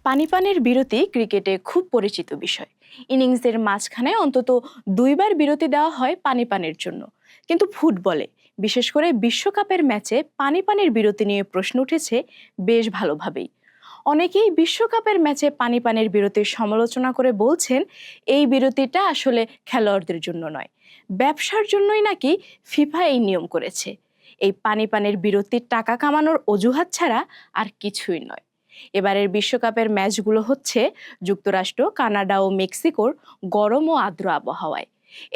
পানির বিরতি ক্রিকেটে খুব পরিচিত বিষয়। ইনিংসের মাঝখানে অন্তত দুইবার বিরতি দেওয়া হয় পানির জন্য। কিন্তু ফুটবলে, বিশেষ করে বিশ্বকাপের ম্যাচে পানির বিরতি নিয়ে প্রশ্ন উঠেছে বেশ ভালোভাবেই। অনেকেই বিশ্বকাপের ম্যাচে পানির বিরতির সমালোচনা করে বলছেন এই বিরতিটা আসলে খেলোয়াড়দের জন্য নয়, ব্যবসার জন্যই নাকি ফিফা এই নিয়ম করেছে। এই পানির বিরতির টাকা কামানোর অজুহাত ছাড়া আর কিছুই নয়। এবারের বিশ্বকাপের ম্যাচগুলো হচ্ছে যুক্তরাষ্ট্র, কানাডা ও মেক্সিকোর গরম ও আর্দ্র আবহাওয়ায়।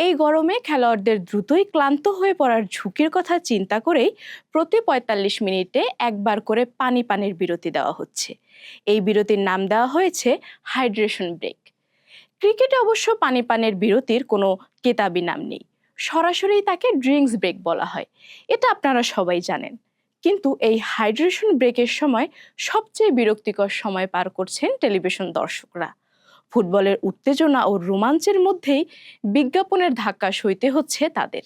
এই গরমে খেলোয়াড়দের দ্রুতই ক্লান্ত হয়ে পড়ার ঝুঁকির কথা চিন্তা করেই প্রতি ৪৫ মিনিটে একবার করে পানির বিরতি দেওয়া হচ্ছে। এই বিরতির নাম দেওয়া হয়েছে হাইড্রেশন ব্রেক। ক্রিকেটে অবশ্য পানির বিরতির কোনো কেতাবি নাম নেই, সরাসরি তাকে ড্রিঙ্কস ব্রেক বলা হয়। এটা আপনারা সবাই জানেন। কিন্তু এই হাইড্রেশন ব্রেকের সময় সবচেয়ে বিরক্তিকর সময় পার করছেন টেলিভিশন দর্শকরা। ফুটবলের উত্তেজনা ও রোমাঞ্চের মধ্যেই বিজ্ঞাপনের ধাক্কা সইতে হচ্ছে তাদের।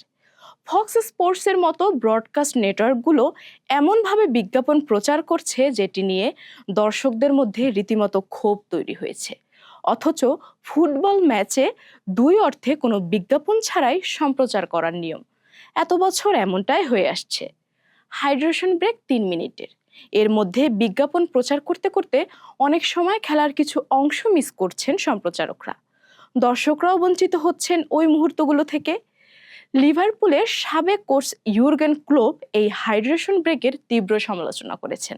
ফক্স স্পোর্টসের মতো ব্রডকাস্ট নেটওয়ার্কগুলো এমনভাবে বিজ্ঞাপন প্রচার করছে যেটি নিয়ে দর্শকদের মধ্যে রীতিমতো ক্ষোভ তৈরি হয়েছে। অথচ ফুটবল ম্যাচে দুই অর্থে কোনো বিজ্ঞাপন ছাড়াই সম্প্রচার করার নিয়ম এত বছর এমনটাই হয়ে আসছে। হাইড্রেশন ব্রেক ৩ মিনিটের, এর মধ্যে বিজ্ঞাপন প্রচার করতে করতে অনেক সময় খেলার কিছু অংশ মিস করছেন সম্প্রচারকরা। দর্শকরাও বঞ্চিত হচ্ছেন ওই মুহূর্তগুলো থেকে। লিভারপুলের সাবেক কোচ ইউর্গেন ক্লোপ এই হাইড্রেশন ব্রেকের তীব্র সমালোচনা করেছেন।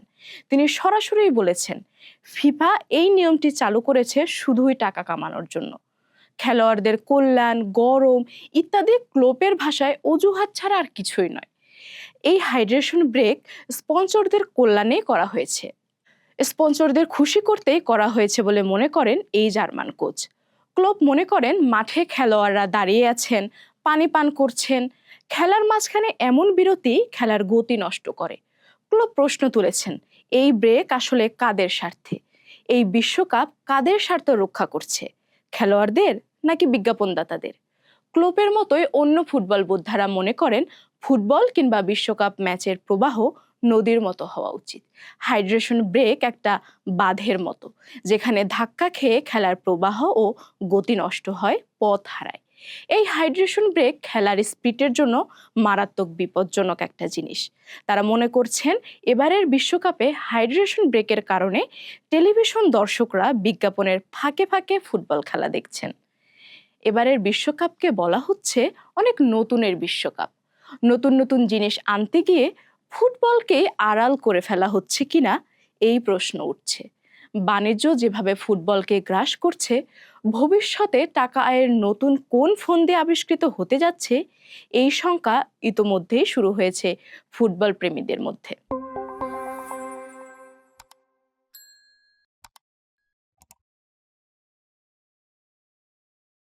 তিনি সরাসরি বলেছেন, ফিফা এই নিয়মটি চালু করেছে শুধুই টাকা কামানোর জন্য। খেলোয়াড়দের কল্যাণ, গরম ইত্যাদি ক্লোপের ভাষায় অজুহাত ছাড়া আর কিছুই নয়। এই হাইড্রেশন ব্রেক স্পন্সরদের কল্যাণে করা হয়েছে, স্পন্সরদের খুশি করতেই করা হয়েছে বলে মনে করেন এই জার্মান কোচ। ক্লোপ মনে করেন মাঠে খেলোয়াড়রা দাঁড়িয়ে আছেন, পানি পান করছেন, খেলার মাঝখানে এমন বিরতি খেলার গতি নষ্ট করে। ক্লোপ প্রশ্ন তুলেছেন, এই ব্রেক আসলে কাদের স্বার্থে? এই বিশ্বকাপ কাদের স্বার্থ রক্ষা করছে, খেলোয়াড়দের নাকি বিজ্ঞাপনদাতাদের? ক্লোপের মতোই অন্য ফুটবল বোদ্ধারা মনে করেন ফুটবল কিংবা বিশ্বকাপ ম্যাচের প্রবাহ নদীর মতো হওয়া উচিত। হাইড্রেশন ব্রেক একটা বাঁধের মতো, যেখানে ধাক্কা খেয়ে খেলার প্রবাহ ও গতি নষ্ট হয়, পথ হারায়। এই হাইড্রেশন ব্রেক খেলার স্পিডের জন্য মারাত্মক বিপজ্জনক একটা জিনিস। তারা মনে করছেন এবারের বিশ্বকাপে হাইড্রেশন ব্রেকের কারণে টেলিভিশন দর্শকরা বিজ্ঞাপনের ফাঁকে ফাঁকে ফুটবল খেলা দেখছেন। এবারের বিশ্বকাপকে বলা হচ্ছে অনেক নতুনের বিশ্বকাপ। নতুন নতুন জিনিস আনতে গিয়ে ফুটবলকে আড়াল করে ফেলা হচ্ছে কিনা এই প্রশ্ন উঠছে। বাণিজ্য যেভাবে ফুটবলকে গ্রাস করছে, ভবিষ্যতে টাকা আয়ের নতুন কোন ফন্দি আবিষ্কৃত হতে যাচ্ছে, এই শঙ্কা ইতোমধ্যেই শুরু হয়েছে ফুটবল প্রেমীদের মধ্যে।